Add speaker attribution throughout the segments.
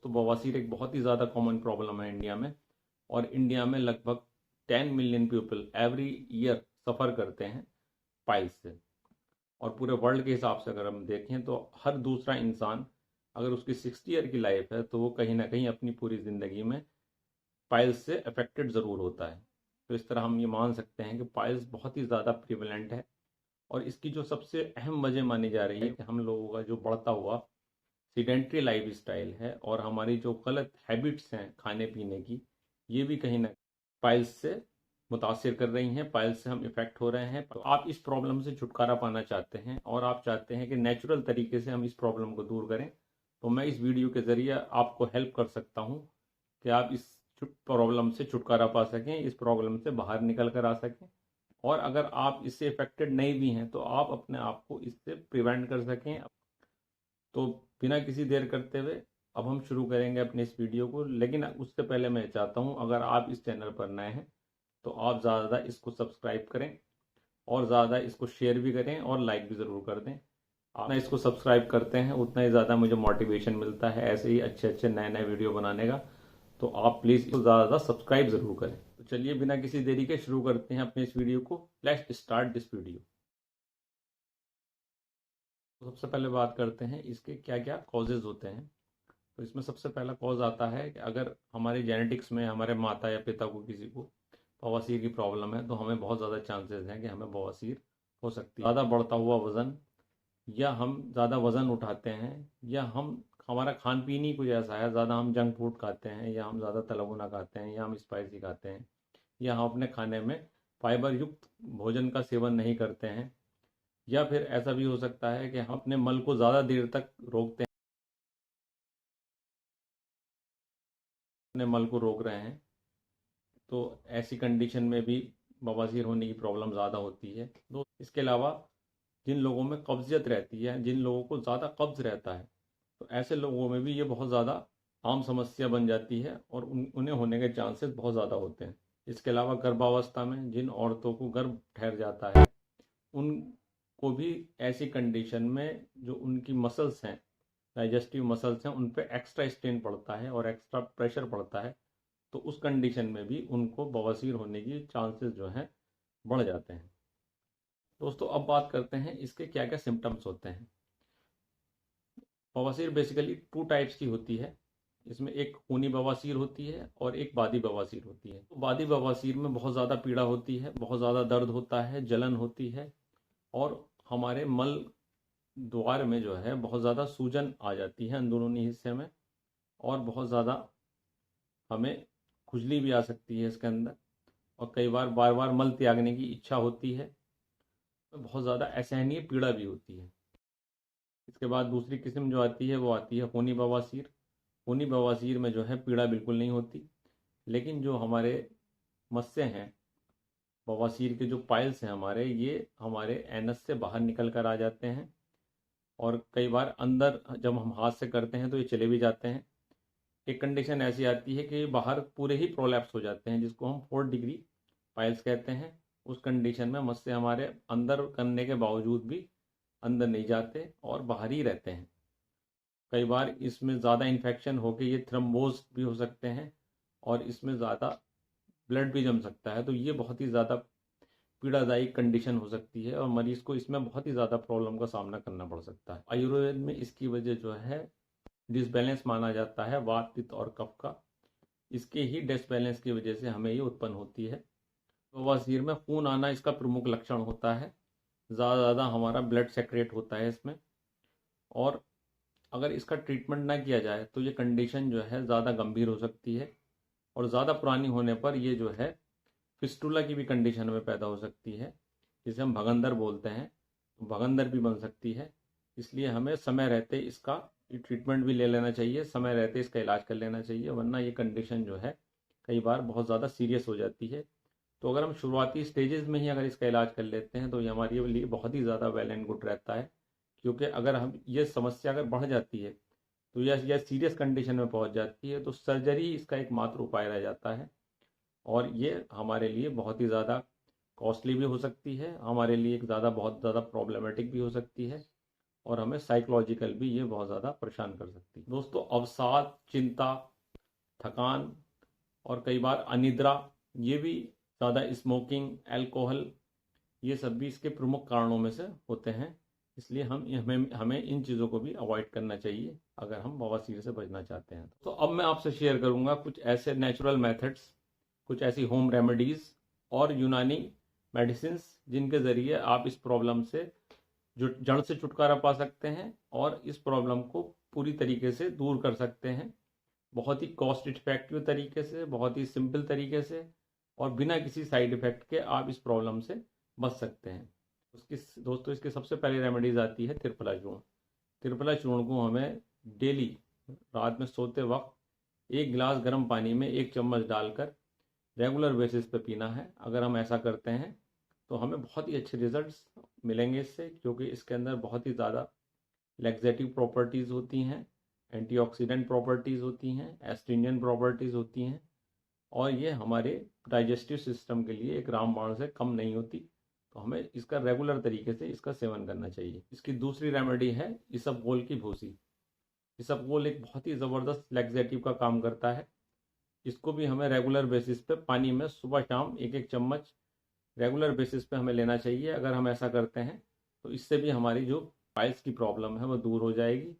Speaker 1: तो बवासीर एक बहुत ही ज़्यादा कॉमन प्रॉब्लम है इंडिया में, और इंडिया में लगभग 10 मिलियन पीपल एवरी ईयर सफ़र करते हैं पाइल्स से। और पूरे वर्ल्ड के हिसाब से अगर हम देखें तो हर दूसरा इंसान, अगर उसकी 60 ईयर की लाइफ है, तो वो कहीं ना कहीं अपनी पूरी ज़िंदगी में पाइल्स से अफेक्टेड ज़रूर होता है। तो इस तरह हम ये मान सकते हैं कि पाइल्स बहुत ही ज़्यादा प्रिवेलेंट है। और इसकी जो सबसे अहम वजह मानी जा रही है कि हम लोगों का जो बढ़ता हुआ सीडेंट्री लाइफ स्टाइल है और हमारी जो गलत हैबिट्स हैं खाने पीने की, ये भी कहीं ना पाइल्स से मुतासिर कर रही हैं, पाइल्स से हम इफ़ेक्ट हो रहे हैं। तो आप इस प्रॉब्लम से छुटकारा पाना चाहते हैं और आप चाहते हैं कि नेचुरल तरीके से हम इस प्रॉब्लम को दूर करें, तो मैं इस वीडियो के ज़रिए आपको हेल्प कर सकता हूँ कि आप इस प्रॉब्लम से छुटकारा पा सकें, इस प्रॉब्लम से बाहर निकल कर आ सकें। और अगर आप इससे इफ़ेक्टेड नहीं भी हैं तो आप अपने आप को इससे प्रिवेंट कर सकें। तो बिना किसी देर करते हुए अब हम शुरू करेंगे अपने इस वीडियो को। लेकिन उससे पहले मैं चाहता हूं, अगर आप इस चैनल पर नए हैं तो आप ज़्यादा इसको सब्सक्राइब करें और ज़्यादा इसको शेयर भी करें और लाइक भी ज़रूर कर दें। आप ना इसको सब्सक्राइब करते हैं उतना ही ज़्यादा मुझे मोटिवेशन मिलता है ऐसे ही अच्छे अच्छे नए नए वीडियो बनाने का। तो आप प्लीज़ इसको ज़्यादा सब्सक्राइब ज़रूर करें। तो चलिए बिना किसी देरी के शुरू करते हैं अपने इस वीडियो को। Let's start this video. तो सबसे पहले बात करते हैं इसके क्या क्या कॉजेज़ होते हैं। तो इसमें सबसे पहला कॉज आता है कि अगर हमारी जेनेटिक्स में हमारे माता या पिता को किसी को बवासीर की प्रॉब्लम है तो हमें बहुत ज़्यादा चांसेस हैं कि हमें बवासीर हो सकती है। ज़्यादा बढ़ता हुआ वज़न, या हम ज़्यादा वज़न उठाते हैं, या हमारा खान पीन ही कुछ ऐसा है, ज़्यादा हम जंक फूड खाते हैं, या हम ज़्यादा तला भुना खाते हैं, या हम स्पाइसी खाते हैं, या हम अपने खाने में फाइबर युक्त भोजन का सेवन नहीं करते हैं, या फिर ऐसा भी हो सकता है कि हम अपने मल को ज़्यादा देर तक रोकते हैं, अपने मल को रोक रहे हैं। तो ऐसी कंडीशन में भी बवासीर होने की प्रॉब्लम ज़्यादा होती है। तो इसके अलावा जिन लोगों में कब्जियत रहती है, जिन लोगों को ज़्यादा कब्ज़ रहता है, तो ऐसे लोगों में भी ये बहुत ज़्यादा आम समस्या बन जाती है और उन्हें होने के चांसेस बहुत ज़्यादा होते हैं। इसके अलावा गर्भावस्था में जिन औरतों को गर्भ ठहर जाता है, उनको भी ऐसी कंडीशन में जो उनकी मसल्स हैं, डाइजेस्टिव मसल्स हैं, उन पे एक्स्ट्रा स्ट्रेन पड़ता है और एक्स्ट्रा प्रेशर पड़ता है। तो उस कंडीशन में भी उनको बवासीर होने की चांसेस जो हैं बढ़ जाते हैं। दोस्तों अब बात करते हैं इसके क्या क्या सिम्टम्स होते हैं। बवासीर बेसिकली टू टाइप्स की होती है। इसमें एक खूनी बवासीर होती है और एक बादी बवासीर होती है। तो बादी बवासीर में बहुत ज़्यादा पीड़ा होती है, बहुत ज़्यादा दर्द होता है, जलन होती है, और हमारे मल द्वार में जो है बहुत ज़्यादा सूजन आ जाती है अंदरूनी हिस्से में, और बहुत ज़्यादा हमें खुजली भी आ सकती है इसके अंदर, और कई बार बार बार मल त्यागने की इच्छा होती है। तो बहुत ज़्यादा असहनीय पीड़ा भी होती है। इसके बाद दूसरी किस्म जो आती है वो आती है खूनी बवासीर। खूनी बवासीर में जो है पीड़ा बिल्कुल नहीं होती, लेकिन जो हमारे मस्से हैं, बवासीर के जो पाइल्स हैं हमारे, ये हमारे एनस से बाहर निकल कर आ जाते हैं, और कई बार अंदर जब हम हाथ से करते हैं तो ये चले भी जाते हैं। एक कंडीशन ऐसी आती है कि बाहर पूरे ही प्रोलैप्स हो जाते हैं, जिसको हम 4 डिग्री पाइल्स कहते हैं। उस कंडीशन में मस्से हमारे अंदर करने के बावजूद भी अंदर नहीं जाते और बाहर ही रहते हैं। कई बार इसमें ज़्यादा इन्फेक्शन होकर ये थ्रम्बोज भी हो सकते हैं और इसमें ज़्यादा ब्लड भी जम सकता है। तो ये बहुत ही ज़्यादा पीड़ादायी कंडीशन हो सकती है और मरीज़ को इसमें बहुत ही ज़्यादा प्रॉब्लम का सामना करना पड़ सकता है। आयुर्वेद में इसकी वजह जो है डिसबैलेंस माना जाता है, वात पित्त और कफ का। इसके ही डिसबैलेंस की वजह से हमें ये उत्पन्न होती है। बवासीर में खून आना इसका प्रमुख लक्षण होता है। ज़्यादा हमारा ब्लड सेक्रेट होता है इसमें, और अगर इसका ट्रीटमेंट ना किया जाए तो ये कंडीशन जो है ज़्यादा गंभीर हो सकती है, और ज़्यादा पुरानी होने पर ये जो है फिस्टुला की भी कंडीशन में पैदा हो सकती है, जिसे हम भगंदर बोलते हैं। तो भगंदर भी बन सकती है। इसलिए हमें समय रहते इसका ट्रीटमेंट भी ले लेना चाहिए, समय रहते इसका इलाज कर लेना चाहिए, वरना ये कंडीशन जो है कई बार बहुत ज़्यादा सीरियस हो जाती है। तो अगर हम शुरुआती स्टेजेस में ही अगर इसका इलाज कर लेते हैं तो ये हमारे लिए बहुत ही ज़्यादा वेल एंड गुड रहता है। क्योंकि अगर हम ये समस्या अगर बढ़ जाती है तो यह सीरियस कंडीशन में पहुंच जाती है तो सर्जरी इसका एकमात्र उपाय रह जाता है, और ये हमारे लिए बहुत ही ज़्यादा कॉस्टली भी हो सकती है, हमारे लिए एक बहुत ज़्यादा प्रॉब्लमेटिक भी हो सकती है। और हमें साइकोलॉजिकल भी ये बहुत ज़्यादा परेशान कर सकती है। दोस्तों, अवसाद, चिंता, थकान और कई बार अनिद्रा, ये भी ज़्यादा स्मोकिंग, अल्कोहल, ये सब भी इसके प्रमुख कारणों में से होते हैं। इसलिए हमें इन चीज़ों को भी अवॉइड करना चाहिए अगर हम बवासीर से बचना चाहते हैं। तो अब मैं आपसे शेयर करूंगा कुछ ऐसे नेचुरल मेथड्स, कुछ ऐसी होम रेमेडीज़ और यूनानी मेडिसिन्स जिनके ज़रिए आप इस प्रॉब्लम से जड़ से छुटकारा पा सकते हैं और इस प्रॉब्लम को पूरी तरीके से दूर कर सकते हैं, बहुत ही कॉस्ट इफेक्टिव तरीके से, बहुत ही सिंपल तरीके से, और बिना किसी साइड इफ़ेक्ट के आप इस प्रॉब्लम से बच सकते हैं। दोस्तों, इसकी सबसे पहली रेमेडीज आती है त्रिफला चूर्ण। त्रिफला चूर्ण को हमें डेली रात में सोते वक्त 1 गिलास गर्म पानी में 1 चम्मच डालकर रेगुलर बेसिस पे पीना है। अगर हम ऐसा करते हैं तो हमें बहुत ही अच्छे रिजल्ट्स मिलेंगे इससे, क्योंकि इसके अंदर बहुत ही ज़्यादा लैक्सेटिव प्रॉपर्टीज़ होती हैं, एंटीऑक्सीडेंट प्रॉपर्टीज़ होती हैं, एस्ट्रिंजेंट प्रॉपर्टीज़ होती हैं, और ये हमारे डाइजेस्टिव सिस्टम के लिए एक रामबाण से कम नहीं होती। तो हमें इसका रेगुलर तरीके से इसका सेवन करना चाहिए। इसकी दूसरी रेमेडी है इसबगोल की भूसी। इसबगोल एक बहुत ही ज़बरदस्त लैक्सेटिव का काम करता है। इसको भी हमें रेगुलर बेसिस पे पानी में सुबह शाम 1-1 चम्मच रेगुलर बेसिस पे हमें लेना चाहिए। अगर हम ऐसा करते हैं तो इससे भी हमारी जो पाइल्स की प्रॉब्लम है वो दूर हो जाएगी,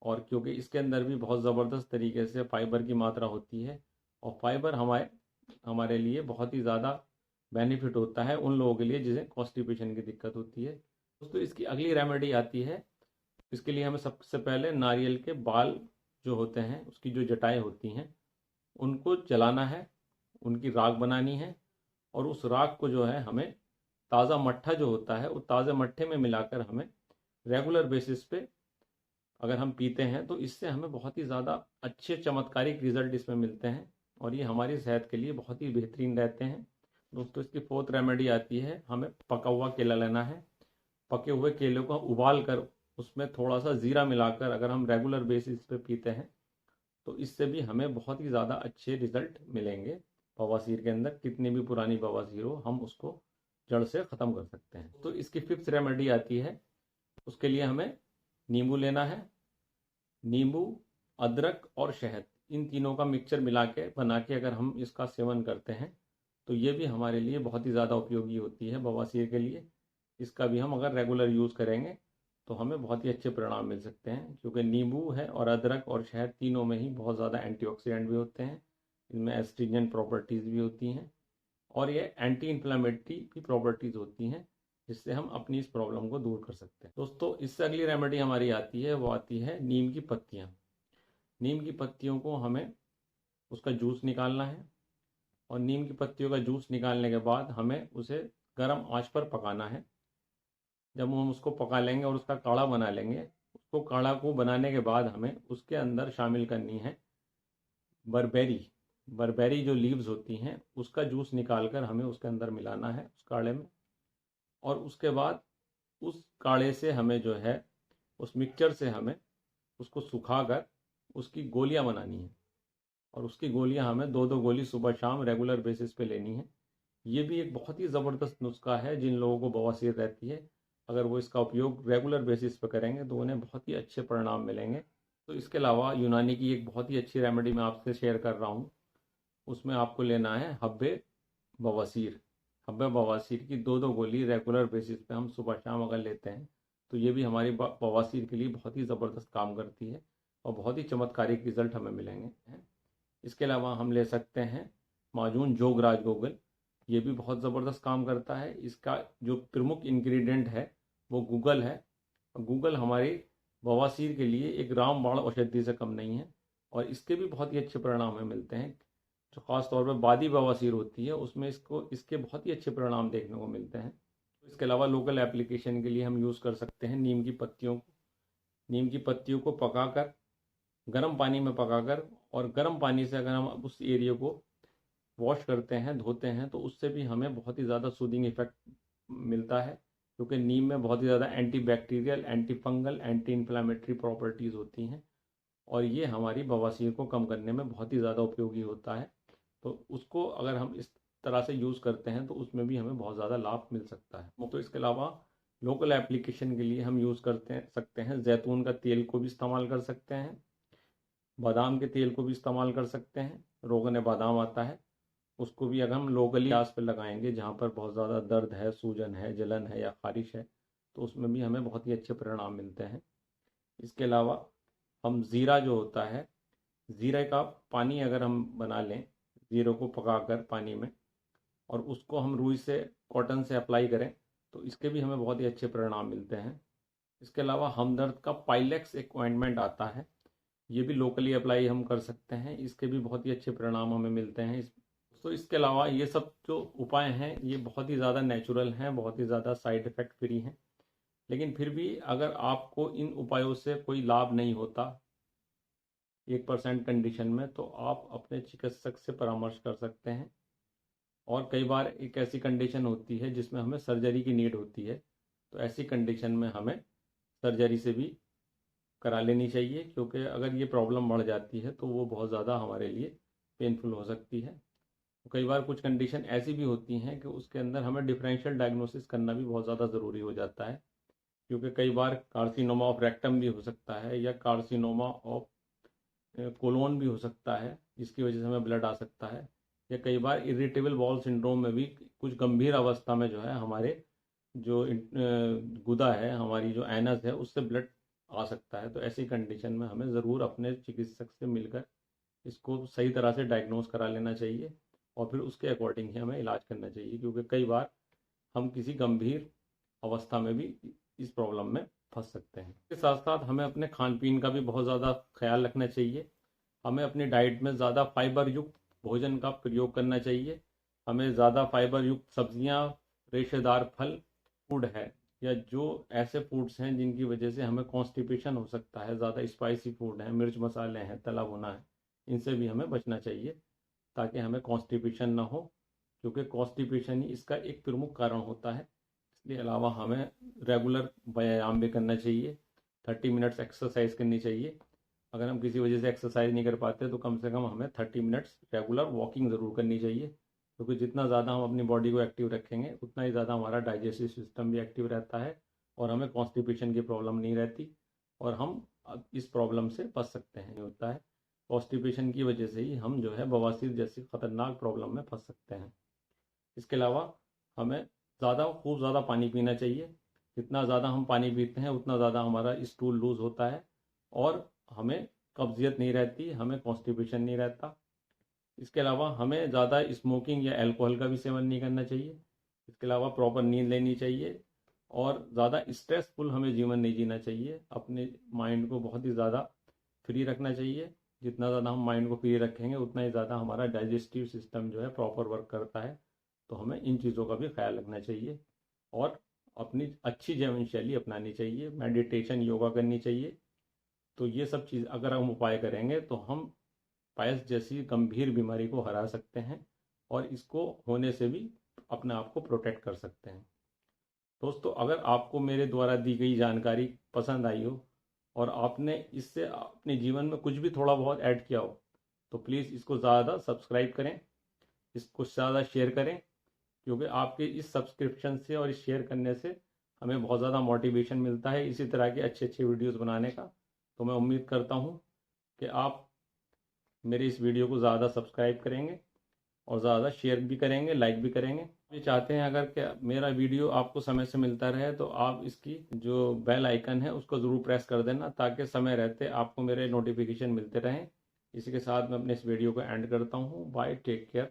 Speaker 1: और क्योंकि इसके अंदर भी बहुत ज़बरदस्त तरीके से फाइबर की मात्रा होती है, और फाइबर हमारे लिए बहुत ही ज़्यादा बेनिफिट होता है उन लोगों के लिए जिन्हें कॉन्स्टिपेशन की दिक्कत होती है। दोस्तों, इसकी अगली रेमेडी आती है। इसके लिए हमें सबसे पहले नारियल के बाल जो होते हैं, उसकी जो जटाएँ होती हैं, उनको जलाना है, उनकी राख बनानी है, और उस राख को जो है हमें ताज़ा मट्ठा जो होता है, वो ताज़े मट्ठे में मिलाकर हमें रेगुलर बेसिस पे अगर हम पीते हैं तो इससे हमें बहुत ही ज़्यादा अच्छे चमत्कारिक रिजल्ट इसमें मिलते हैं, और ये हमारी सेहत के लिए बहुत ही बेहतरीन रहते हैं। दोस्तों, इसकी 4th रेमेडी आती है, हमें पका हुआ केला लेना है। पके हुए केले को उबाल कर उसमें थोड़ा सा ज़ीरा मिलाकर अगर हम रेगुलर बेसिस पे पीते हैं तो इससे भी हमें बहुत ही ज़्यादा अच्छे रिजल्ट मिलेंगे। बवासीर के अंदर कितनी भी पुरानी बवासीर हो, हम उसको जड़ से ख़त्म कर सकते हैं। तो इसकी 5th रेमेडी आती है। उसके लिए हमें नींबू लेना है। नींबू, अदरक और शहद, इन तीनों का मिक्सचर मिला के बना के अगर हम इसका सेवन करते हैं तो ये भी हमारे लिए बहुत ही ज़्यादा उपयोगी होती है बवासीर के लिए। इसका भी हम अगर रेगुलर यूज़ करेंगे तो हमें बहुत ही अच्छे परिणाम मिल सकते हैं, क्योंकि नींबू है और अदरक और शहद तीनों में ही बहुत ज़्यादा एंटीऑक्सीडेंट भी होते हैं, इनमें एस्ट्रिंजेंट प्रॉपर्टीज़ भी होती हैं, और ये एंटी इन्फ्लेमेटरी भी प्रॉपर्टीज़ होती हैं, जिससे हम अपनी इस प्रॉब्लम को दूर कर सकते हैं। दोस्तों, इससे अगली रेमेडी हमारी आती है, वो आती है नीम की पत्तियाँ। नीम की पत्तियों को हमें उसका जूस निकालना है, और नीम की पत्तियों का जूस निकालने के बाद हमें उसे गर्म आंच पर पकाना है। जब हम उसको पका लेंगे और उसका काढ़ा बना लेंगे, उसको काढ़ा को बनाने के बाद हमें उसके अंदर शामिल करनी है बरबेरी। बरबेरी जो लीव्स होती हैं उसका जूस निकाल कर हमें उसके अंदर मिलाना है उस काढ़े में, और उसके बाद उस काढ़े से हमें जो है उस मिक्सचर से हमें उसको सुखाकर उसकी गोलियां बनानी है, और उसकी गोलियां हमें 2-2 गोली सुबह शाम रेगुलर बेसिस पे लेनी है। ये भी एक बहुत ही ज़बरदस्त नुस्खा है। जिन लोगों को बवासीर रहती है, अगर वो इसका उपयोग रेगुलर बेसिस पे करेंगे तो उन्हें बहुत ही अच्छे परिणाम मिलेंगे। तो इसके अलावा यूनानी की एक बहुत ही अच्छी रेमेडी मैं आपसे शेयर कर रहा हूँ। उसमें आपको लेना है हब्बे बवासीर। हब्बे बवासीर की 2-2 गोली रेगुलर बेसिस पे हम सुबह शाम अगर लेते हैं तो ये भी हमारी बवासीर के लिए बहुत ही ज़बरदस्त काम करती है, और बहुत ही चमत्कारिक रिजल्ट हमें मिलेंगे। इसके अलावा हम ले सकते हैं माजून जोगराज गूगल। ये भी बहुत ज़बरदस्त काम करता है। इसका जो प्रमुख इंग्रेडिएंट है वो गूगल है। गूगल हमारी बवासीर के लिए एक रामबाण औषधि से कम नहीं है, और इसके भी बहुत ही अच्छे परिणाम हमें मिलते हैं। जो ख़ास तौर पर बादी बवासीर होती है उसमें इसके बहुत ही अच्छे परिणाम देखने को मिलते हैं। इसके अलावा लोकल एप्लीकेशन के लिए हम यूज़ कर सकते हैं नीम की पत्तियों को। नीम की पत्तियों को पकाकर, गर्म पानी में पकाकर, और गर्म पानी से अगर हम उस एरिया को वॉश करते हैं, धोते हैं, तो उससे भी हमें बहुत ही ज़्यादा सूदिंग इफेक्ट मिलता है, क्योंकि नीम में बहुत ही ज़्यादा anti bacterial, anti fungal, anti inflammatory properties होती हैं, और ये हमारी बवासीर को कम करने में बहुत ही ज़्यादा उपयोगी होता है। तो उसको अगर हम इस तरह से यूज़ करते हैं तो उसमें भी हमें बहुत ज़्यादा लाभ मिल सकता है। तो इसके अलावा लोकल एप्लीकेशन के लिए हम यूज़ सकते हैं जैतून का तेल को भी इस्तेमाल कर सकते हैं, बादाम के तेल को भी इस्तेमाल कर सकते हैं। रोगन बादाम आता है, उसको भी अगर हम लोकली आस पे लगाएंगे जहाँ पर बहुत ज़्यादा दर्द है, सूजन है, जलन है या खारिश है, तो उसमें भी हमें बहुत ही अच्छे परिणाम मिलते हैं। इसके अलावा हम ज़ीरा जो होता है, ज़ीरे का पानी अगर हम बना लें, ज़ीरे को पकाकर पानी में, और उसको हम रुई से, कॉटन से अप्लाई करें, तो इसके भी हमें बहुत ही अच्छे परिणाम मिलते हैं। इसके अलावा हमदर्द का पाइलेक्स एक ऑइंटमेंट आता है, ये भी लोकली अप्लाई हम कर सकते हैं, इसके भी बहुत ही अच्छे परिणाम हमें मिलते हैं। तो इसके अलावा ये सब जो उपाय हैं ये बहुत ही ज़्यादा नेचुरल हैं, बहुत ही ज़्यादा साइड इफ़ेक्ट फ्री हैं, लेकिन फिर भी अगर आपको इन उपायों से कोई लाभ नहीं होता 1% कंडीशन में, तो आप अपने चिकित्सक से परामर्श कर सकते हैं। और कई बार एक ऐसी कंडीशन होती है जिसमें हमें सर्जरी की नीड होती है, तो ऐसी कंडीशन में हमें सर्जरी से भी करा लेनी चाहिए, क्योंकि अगर ये प्रॉब्लम बढ़ जाती है तो वो बहुत ज़्यादा हमारे लिए पेनफुल हो सकती है। कई बार कुछ कंडीशन ऐसी भी होती हैं कि उसके अंदर हमें डिफरेंशियल डायग्नोसिस करना भी बहुत ज़्यादा ज़रूरी हो जाता है, क्योंकि कई बार कार्सिनोमा ऑफ रेक्टम भी हो सकता है या कार्सिनोमा ऑफ कोलोन भी हो सकता है, जिसकी वजह से हमें ब्लड आ सकता है। या कई बार इरिटेबल बाउल सिंड्रोम में भी कुछ गंभीर अवस्था में जो है हमारे जो गुदा है, हमारी जो एनस है, उससे ब्लड आ सकता है। तो ऐसी कंडीशन में हमें ज़रूर अपने चिकित्सक से मिलकर इसको सही तरह से डायग्नोस करा लेना चाहिए और फिर उसके अकॉर्डिंग ही हमें इलाज करना चाहिए, क्योंकि कई बार हम किसी गंभीर अवस्था में भी इस प्रॉब्लम में फंस सकते हैं। इसके साथ साथ हमें अपने खान पीन का भी बहुत ज़्यादा ख्याल रखना चाहिए। हमें अपनी डाइट में ज़्यादा फाइबर युक्त भोजन का प्रयोग करना चाहिए। हमें ज़्यादा फाइबर युक्त सब्जियां, रेशेदार फल, फूड है, या जो ऐसे फूड्स हैं जिनकी वजह से हमें कॉन्स्टिपेशन हो सकता है, ज़्यादा स्पाइसी फूड है, मिर्च मसाले हैं, तला भुना है, इनसे भी हमें बचना चाहिए ताकि हमें कॉन्स्टिपेशन ना हो, क्योंकि कॉन्स्टिपेशन ही इसका एक प्रमुख कारण होता है। इसके अलावा हमें रेगुलर व्यायाम भी करना चाहिए, 30 मिनट्स एक्सरसाइज करनी चाहिए। अगर हम किसी वजह से एक्सरसाइज नहीं कर पाते तो कम से कम हमें 30 मिनट्स रेगुलर वॉकिंग ज़रूर करनी चाहिए, क्योंकि जितना ज़्यादा हम अपनी बॉडी को एक्टिव रखेंगे उतना ही ज़्यादा हमारा डाइजेस्टिव सिस्टम भी एक्टिव रहता है और हमें कॉन्स्टिपेशन की प्रॉब्लम नहीं रहती और हम इस प्रॉब्लम से बच सकते हैं। होता है कॉन्स्टिपेशन की वजह से ही हम जो है बवासीर जैसी ख़तरनाक प्रॉब्लम में फंस सकते हैं। इसके अलावा हमें खूब ज़्यादा पानी पीना चाहिए। जितना ज़्यादा हम पानी पीते हैं उतना ज़्यादा हमारा स्टूल लूज़ होता है और हमें कब्जियत नहीं रहती, हमें कॉन्स्टिपेशन नहीं रहता। इसके अलावा हमें ज़्यादा स्मोकिंग या अल्कोहल का भी सेवन नहीं करना चाहिए। इसके अलावा प्रॉपर नींद लेनी चाहिए और ज़्यादा स्ट्रेसफुल हमें जीवन नहीं जीना चाहिए। अपने माइंड को बहुत ही ज़्यादा फ्री रखना चाहिए। जितना ज़्यादा हम माइंड को फ्री रखेंगे उतना ही ज़्यादा हमारा डाइजेस्टिव सिस्टम जो है प्रॉपर वर्क करता है। तो हमें इन चीज़ों का भी ख्याल रखना चाहिए और अपनी अच्छी जीवन शैली अपनानी चाहिए, मेडिटेशन, योगा करनी चाहिए। तो ये सब चीज़ अगर हम उपाय करेंगे तो हम पायल्स जैसी गंभीर बीमारी को हरा सकते हैं और इसको होने से भी अपने आप को प्रोटेक्ट कर सकते हैं। दोस्तों, अगर आपको मेरे द्वारा दी गई जानकारी पसंद आई हो और आपने इससे अपने जीवन में कुछ भी थोड़ा बहुत ऐड किया हो, तो प्लीज़ इसको ज़्यादा सब्सक्राइब करें, इसको ज़्यादा शेयर करें, क्योंकि आपके इस सब्सक्रिप्शन से और इस शेयर करने से हमें बहुत ज़्यादा मोटिवेशन मिलता है इसी तरह के अच्छे अच्छे वीडियोस बनाने का। तो मैं उम्मीद करता हूँ कि आप मेरे इस वीडियो को ज़्यादा सब्सक्राइब करेंगे और ज़्यादा शेयर भी करेंगे, लाइक भी करेंगे। ये चाहते हैं अगर कि मेरा वीडियो आपको समय से मिलता रहे तो आप इसकी जो बेल आइकन है उसको ज़रूर प्रेस कर देना, ताकि समय रहते आपको मेरे नोटिफिकेशन मिलते रहें। इसी के साथ मैं अपने इस वीडियो को एंड करता हूँ। Bye, take care.